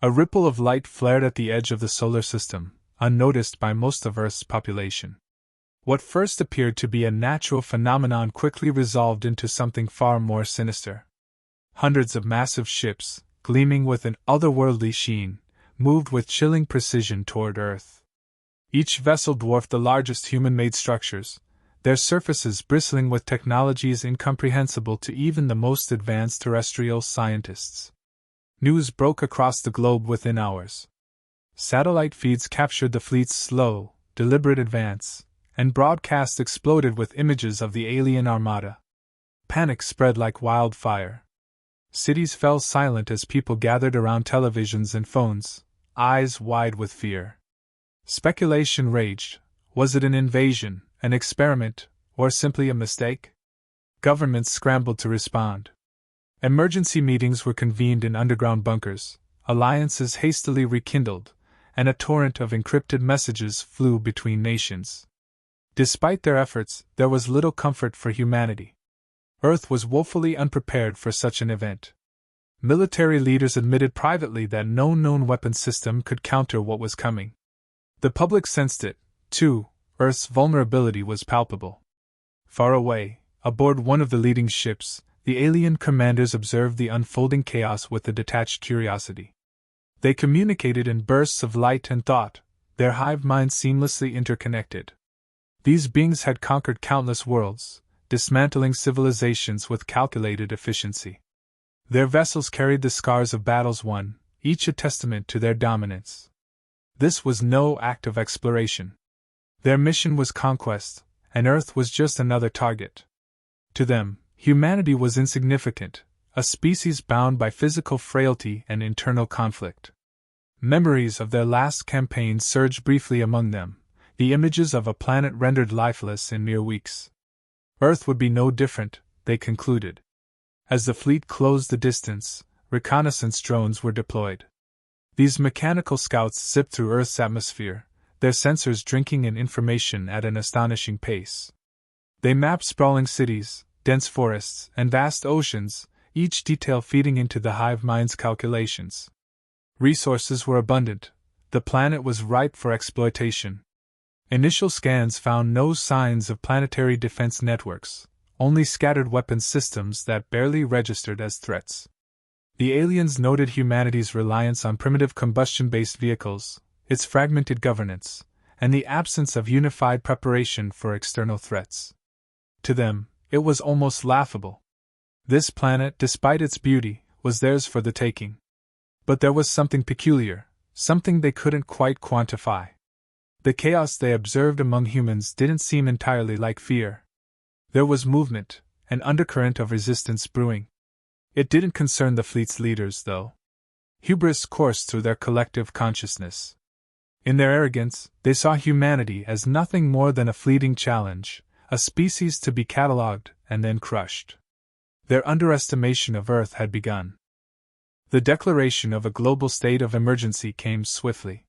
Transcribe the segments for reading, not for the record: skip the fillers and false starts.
A ripple of light flared at the edge of the solar system, unnoticed by most of Earth's population. What first appeared to be a natural phenomenon quickly resolved into something far more sinister. Hundreds of massive ships, gleaming with an otherworldly sheen, moved with chilling precision toward Earth. Each vessel dwarfed the largest human-made structures, their surfaces bristling with technologies incomprehensible to even the most advanced terrestrial scientists. News broke across the globe within hours. Satellite feeds captured the fleet's slow, deliberate advance, and broadcasts exploded with images of the alien armada. Panic spread like wildfire. Cities fell silent as people gathered around televisions and phones, eyes wide with fear. Speculation raged. Was it an invasion, an experiment, or simply a mistake? Governments scrambled to respond. Emergency meetings were convened in underground bunkers, alliances hastily rekindled, and a torrent of encrypted messages flew between nations. Despite their efforts, there was little comfort for humanity. Earth was woefully unprepared for such an event. Military leaders admitted privately that no known weapon system could counter what was coming. The public sensed it, too. Earth's vulnerability was palpable. Far away, aboard one of the leading ships, the alien commanders observed the unfolding chaos with a detached curiosity. They communicated in bursts of light and thought, their hive minds seamlessly interconnected. These beings had conquered countless worlds, dismantling civilizations with calculated efficiency. Their vessels carried the scars of battles won, each a testament to their dominance. This was no act of exploration. Their mission was conquest, and Earth was just another target. To them, humanity was insignificant, a species bound by physical frailty and internal conflict. Memories of their last campaign surged briefly among them, the images of a planet rendered lifeless in mere weeks. Earth would be no different, they concluded. As the fleet closed the distance, reconnaissance drones were deployed. These mechanical scouts zipped through Earth's atmosphere, their sensors drinking in information at an astonishing pace. They mapped sprawling cities, dense forests, and vast oceans, each detail feeding into the hive mind's calculations. Resources were abundant, the planet was ripe for exploitation. Initial scans found no signs of planetary defense networks, only scattered weapons systems that barely registered as threats. The aliens noted humanity's reliance on primitive combustion-based vehicles, its fragmented governance, and the absence of unified preparation for external threats. To them, it was almost laughable. This planet, despite its beauty, was theirs for the taking. But there was something peculiar, something they couldn't quite quantify. The chaos they observed among humans didn't seem entirely like fear. There was movement, an undercurrent of resistance brewing. It didn't concern the fleet's leaders, though. Hubris coursed through their collective consciousness. In their arrogance, they saw humanity as nothing more than a fleeting challenge, a species to be catalogued and then crushed. Their underestimation of Earth had begun. The declaration of a global state of emergency came swiftly.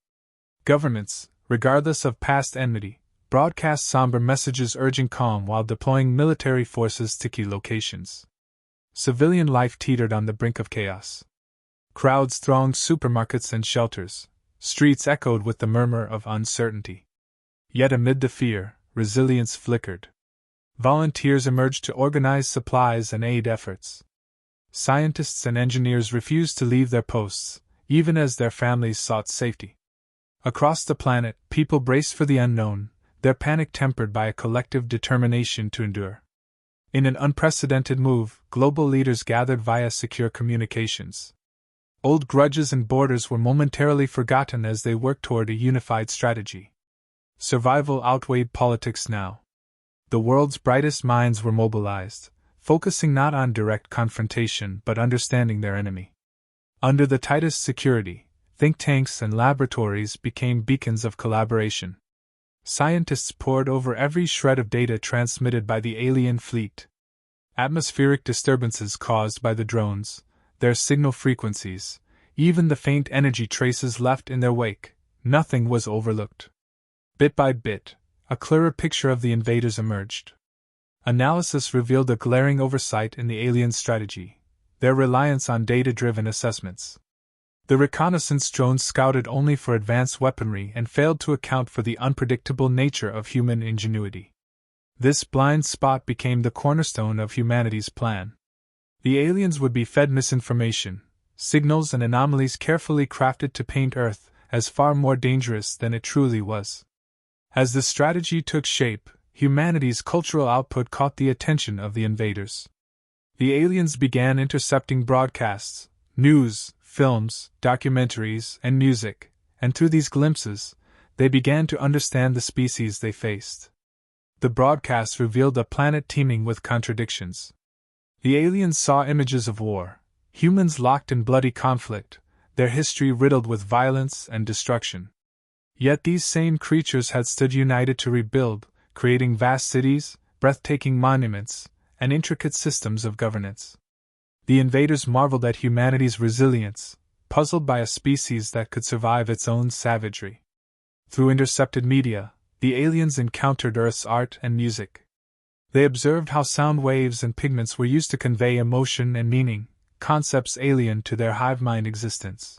Governments, regardless of past enmity, broadcast somber messages urging calm while deploying military forces to key locations. Civilian life teetered on the brink of chaos. Crowds thronged supermarkets and shelters, streets echoed with the murmur of uncertainty. Yet amid the fear, resilience flickered. Volunteers emerged to organize supplies and aid efforts. Scientists and engineers refused to leave their posts, even as their families sought safety. Across the planet, people braced for the unknown, their panic tempered by a collective determination to endure. In an unprecedented move, global leaders gathered via secure communications. Old grudges and borders were momentarily forgotten as they worked toward a unified strategy. Survival outweighed politics now. The world's brightest minds were mobilized, focusing not on direct confrontation but understanding their enemy. Under the tightest security, think tanks and laboratories became beacons of collaboration. Scientists pored over every shred of data transmitted by the alien fleet. Atmospheric disturbances caused by the drones, their signal frequencies, even the faint energy traces left in their wake, nothing was overlooked. Bit by bit, a clearer picture of the invaders emerged. Analysis revealed a glaring oversight in the alien strategy, their reliance on data-driven assessments. The reconnaissance drones scouted only for advanced weaponry and failed to account for the unpredictable nature of human ingenuity. This blind spot became the cornerstone of humanity's plan. The aliens would be fed misinformation, signals and anomalies carefully crafted to paint Earth as far more dangerous than it truly was. As the strategy took shape, humanity's cultural output caught the attention of the invaders. The aliens began intercepting broadcasts, news, films, documentaries, and music, and through these glimpses, they began to understand the species they faced. The broadcasts revealed a planet teeming with contradictions. The aliens saw images of war, humans locked in bloody conflict, their history riddled with violence and destruction. Yet these same creatures had stood united to rebuild, creating vast cities, breathtaking monuments, and intricate systems of governance. The invaders marveled at humanity's resilience, puzzled by a species that could survive its own savagery. Through intercepted media, the aliens encountered Earth's art and music. They observed how sound waves and pigments were used to convey emotion and meaning, concepts alien to their hive-mind existence.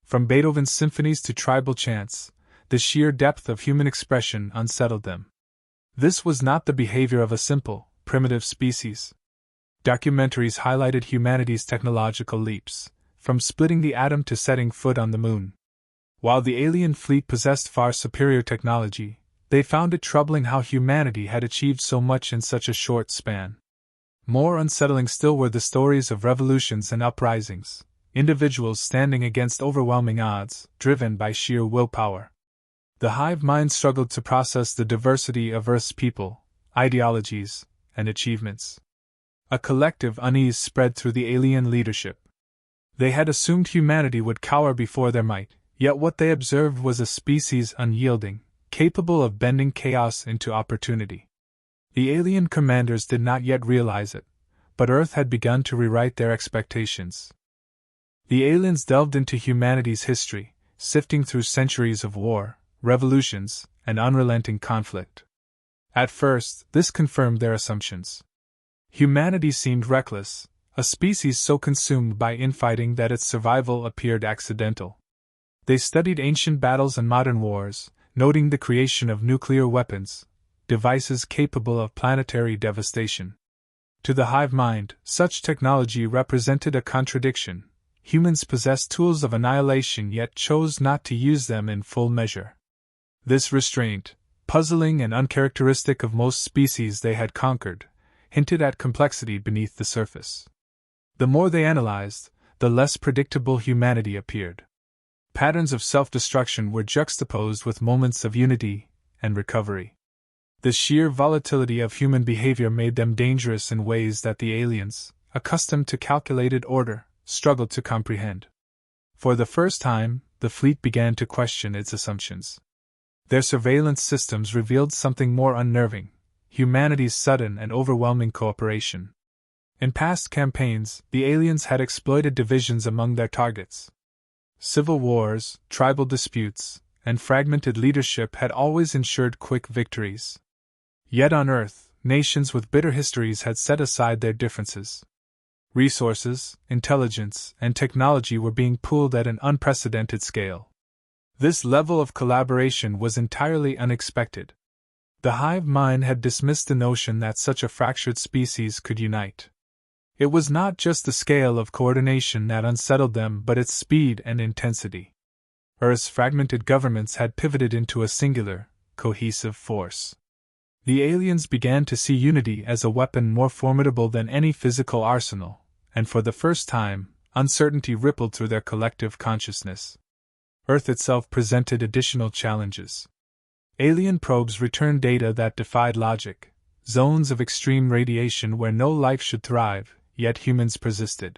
From Beethoven's symphonies to tribal chants, the sheer depth of human expression unsettled them. This was not the behavior of a simple, primitive species. Documentaries highlighted humanity's technological leaps, from splitting the atom to setting foot on the moon. While the alien fleet possessed far superior technology, they found it troubling how humanity had achieved so much in such a short span. More unsettling still were the stories of revolutions and uprisings, individuals standing against overwhelming odds, driven by sheer willpower. The hive mind struggled to process the diversity of Earth's people, ideologies, and achievements. A collective unease spread through the alien leadership. They had assumed humanity would cower before their might, yet what they observed was a species unyielding, capable of bending chaos into opportunity. The alien commanders did not yet realize it, but Earth had begun to rewrite their expectations. The aliens delved into humanity's history, sifting through centuries of war, revolutions, and unrelenting conflict. At first, this confirmed their assumptions. Humanity seemed reckless, a species so consumed by infighting that its survival appeared accidental. They studied ancient battles and modern wars, noting the creation of nuclear weapons, devices capable of planetary devastation. To the hive mind, such technology represented a contradiction. Humans possessed tools of annihilation yet chose not to use them in full measure. This restraint, puzzling and uncharacteristic of most species they had conquered, hinted at complexity beneath the surface. The more they analyzed, the less predictable humanity appeared. Patterns of self-destruction were juxtaposed with moments of unity and recovery. The sheer volatility of human behavior made them dangerous in ways that the aliens, accustomed to calculated order, struggled to comprehend. For the first time, the fleet began to question its assumptions. Their surveillance systems revealed something more unnerving: humanity's sudden and overwhelming cooperation. In past campaigns, the aliens had exploited divisions among their targets. Civil wars, tribal disputes, and fragmented leadership had always ensured quick victories. Yet on Earth, nations with bitter histories had set aside their differences. Resources, intelligence, and technology were being pooled at an unprecedented scale. This level of collaboration was entirely unexpected. The hive mind had dismissed the notion that such a fractured species could unite. It was not just the scale of coordination that unsettled them but its speed and intensity. Earth's fragmented governments had pivoted into a singular, cohesive force. The aliens began to see unity as a weapon more formidable than any physical arsenal, and for the first time, uncertainty rippled through their collective consciousness. Earth itself presented additional challenges. Alien probes returned data that defied logic, zones of extreme radiation where no life should thrive, yet humans persisted.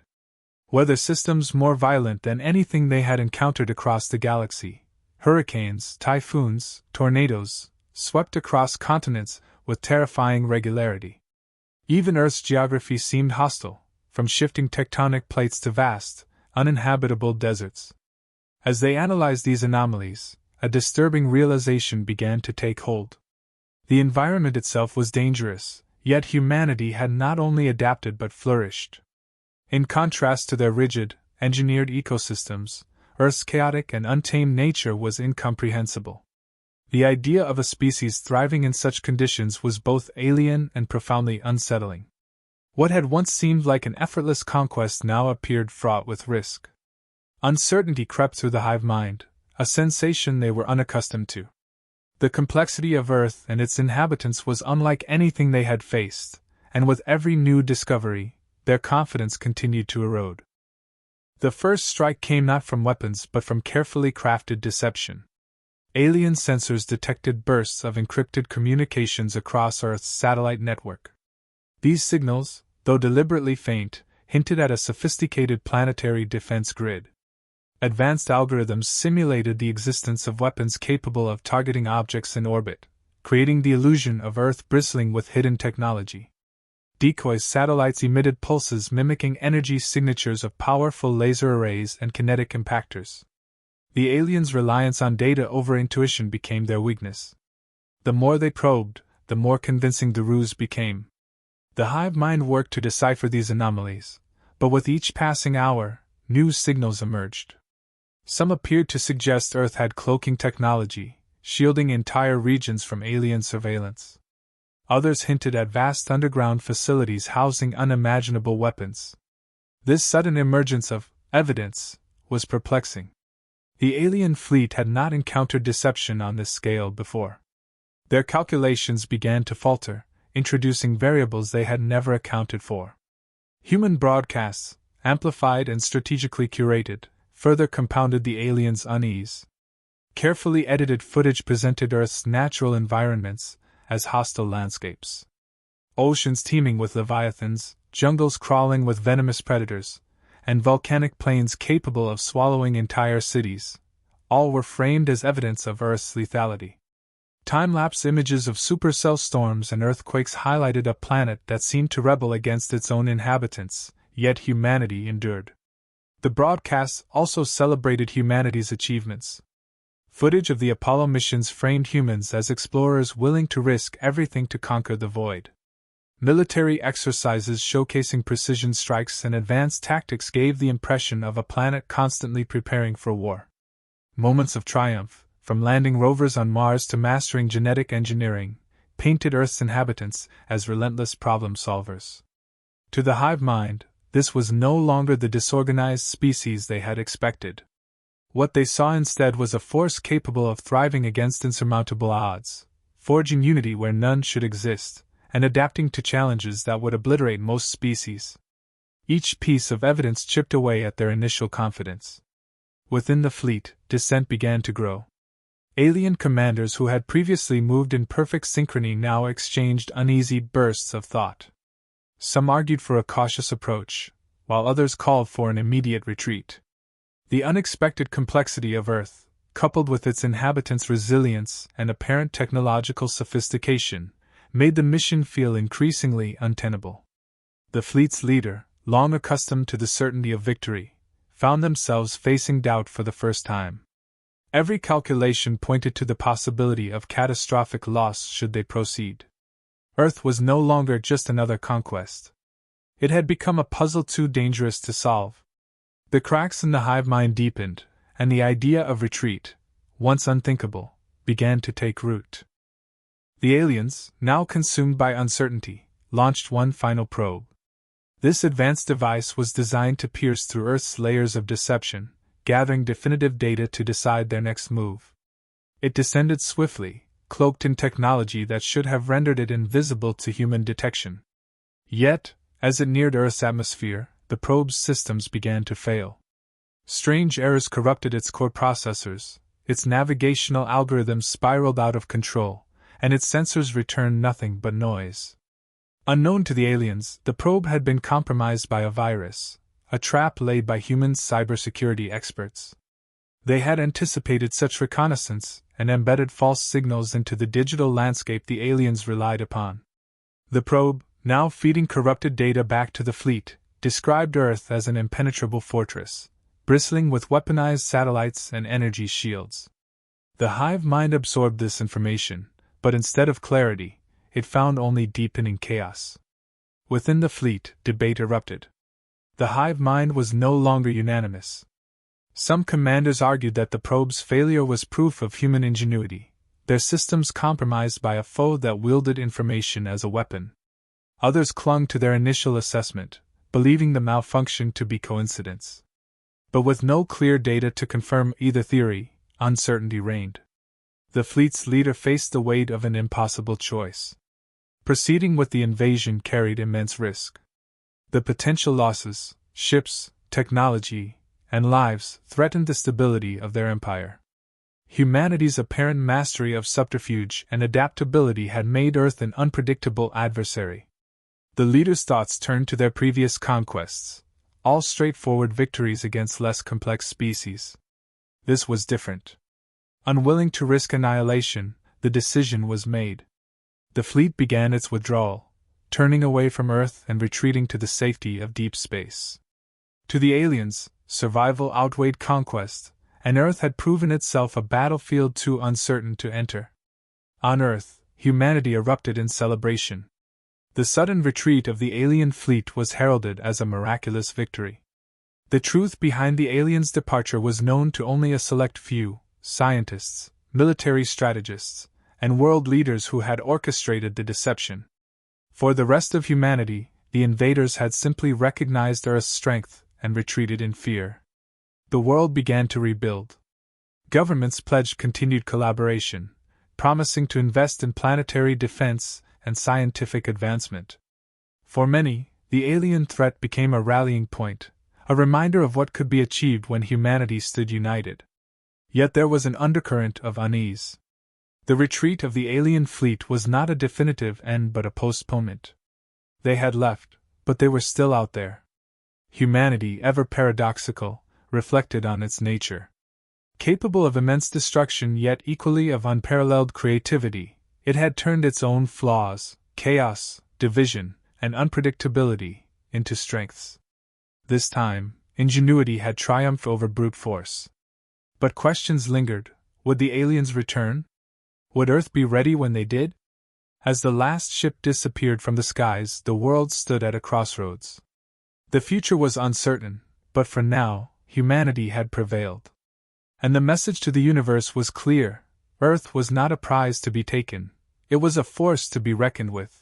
Weather systems more violent than anything they had encountered across the galaxy, hurricanes, typhoons, tornadoes, swept across continents with terrifying regularity. Even Earth's geography seemed hostile, from shifting tectonic plates to vast, uninhabitable deserts. As they analyzed these anomalies, a disturbing realization began to take hold. The environment itself was dangerous, yet humanity had not only adapted but flourished. In contrast to their rigid, engineered ecosystems, Earth's chaotic and untamed nature was incomprehensible. The idea of a species thriving in such conditions was both alien and profoundly unsettling. What had once seemed like an effortless conquest now appeared fraught with risk. Uncertainty crept through the hive mind, a sensation they were unaccustomed to. The complexity of Earth and its inhabitants was unlike anything they had faced, and with every new discovery, their confidence continued to erode. The first strike came not from weapons but from carefully crafted deception. Alien sensors detected bursts of encrypted communications across Earth's satellite network. These signals, though deliberately faint, hinted at a sophisticated planetary defense grid. Advanced algorithms simulated the existence of weapons capable of targeting objects in orbit, creating the illusion of Earth bristling with hidden technology. Decoy satellites emitted pulses mimicking energy signatures of powerful laser arrays and kinetic impactors. The aliens' reliance on data over intuition became their weakness. The more they probed, the more convincing the ruse became. The hive mind worked to decipher these anomalies, but with each passing hour, new signals emerged. Some appeared to suggest Earth had cloaking technology, shielding entire regions from alien surveillance. Others hinted at vast underground facilities housing unimaginable weapons. This sudden emergence of evidence was perplexing. The alien fleet had not encountered deception on this scale before. Their calculations began to falter, introducing variables they had never accounted for. Human broadcasts, amplified and strategically curated, further compounded the aliens' unease. Carefully edited footage presented Earth's natural environments as hostile landscapes. Oceans teeming with leviathans, jungles crawling with venomous predators, and volcanic plains capable of swallowing entire cities, all were framed as evidence of Earth's lethality. Time-lapse images of supercell storms and earthquakes highlighted a planet that seemed to rebel against its own inhabitants, yet humanity endured. The broadcasts also celebrated humanity's achievements. Footage of the Apollo missions framed humans as explorers willing to risk everything to conquer the void. Military exercises showcasing precision strikes and advanced tactics gave the impression of a planet constantly preparing for war. Moments of triumph, from landing rovers on Mars to mastering genetic engineering, painted Earth's inhabitants as relentless problem solvers. To the hive mind, this was no longer the disorganized species they had expected. What they saw instead was a force capable of thriving against insurmountable odds, forging unity where none should exist, and adapting to challenges that would obliterate most species. Each piece of evidence chipped away at their initial confidence. Within the fleet, dissent began to grow. Alien commanders who had previously moved in perfect synchrony now exchanged uneasy bursts of thought. Some argued for a cautious approach, while others called for an immediate retreat. The unexpected complexity of Earth, coupled with its inhabitants' resilience and apparent technological sophistication, made the mission feel increasingly untenable. The fleet's leader, long accustomed to the certainty of victory, found themselves facing doubt for the first time. Every calculation pointed to the possibility of catastrophic loss should they proceed. Earth was no longer just another conquest. It had become a puzzle too dangerous to solve. The cracks in the hive mind deepened, and the idea of retreat, once unthinkable, began to take root. The aliens, now consumed by uncertainty, launched one final probe. This advanced device was designed to pierce through Earth's layers of deception, gathering definitive data to decide their next move. It descended swiftly, cloaked in technology that should have rendered it invisible to human detection. Yet, as it neared Earth's atmosphere, the probe's systems began to fail. Strange errors corrupted its core processors, its navigational algorithms spiraled out of control, and its sensors returned nothing but noise. Unknown to the aliens, the probe had been compromised by a virus, a trap laid by human cybersecurity experts. They had anticipated such reconnaissance and embedded false signals into the digital landscape the aliens relied upon. The probe, now feeding corrupted data back to the fleet, described Earth as an impenetrable fortress, bristling with weaponized satellites and energy shields. The hive mind absorbed this information, but instead of clarity, it found only deepening chaos. Within the fleet, debate erupted. The hive mind was no longer unanimous. Some commanders argued that the probe's failure was proof of human ingenuity, their systems compromised by a foe that wielded information as a weapon. Others clung to their initial assessment, believing the malfunction to be coincidence. But with no clear data to confirm either theory, uncertainty reigned. The fleet's leader faced the weight of an impossible choice. Proceeding with the invasion carried immense risk. The potential losses, ships, technology, and lives threatened the stability of their empire. Humanity's apparent mastery of subterfuge and adaptability had made Earth an unpredictable adversary. The leaders' thoughts turned to their previous conquests, all straightforward victories against less complex species. This was different. Unwilling to risk annihilation, the decision was made. The fleet began its withdrawal, turning away from Earth and retreating to the safety of deep space. To the aliens, survival outweighed conquest, and Earth had proven itself a battlefield too uncertain to enter. On Earth, humanity erupted in celebration. The sudden retreat of the alien fleet was heralded as a miraculous victory. The truth behind the aliens' departure was known to only a select few: scientists, military strategists, and world leaders who had orchestrated the deception. For the rest of humanity, the invaders had simply recognized Earth's strength and retreated in fear. The world began to rebuild. Governments pledged continued collaboration, promising to invest in planetary defense and scientific advancement. For many, the alien threat became a rallying point, a reminder of what could be achieved when humanity stood united. Yet there was an undercurrent of unease. The retreat of the alien fleet was not a definitive end but a postponement. They had left, but they were still out there. Humanity, ever paradoxical, reflected on its nature. Capable of immense destruction yet equally of unparalleled creativity, it had turned its own flaws, chaos, division, and unpredictability, into strengths. This time, ingenuity had triumphed over brute force. But questions lingered. Would the aliens return? Would Earth be ready when they did? As the last ship disappeared from the skies, the world stood at a crossroads. The future was uncertain, but for now, humanity had prevailed. And the message to the universe was clear: Earth was not a prize to be taken, it was a force to be reckoned with.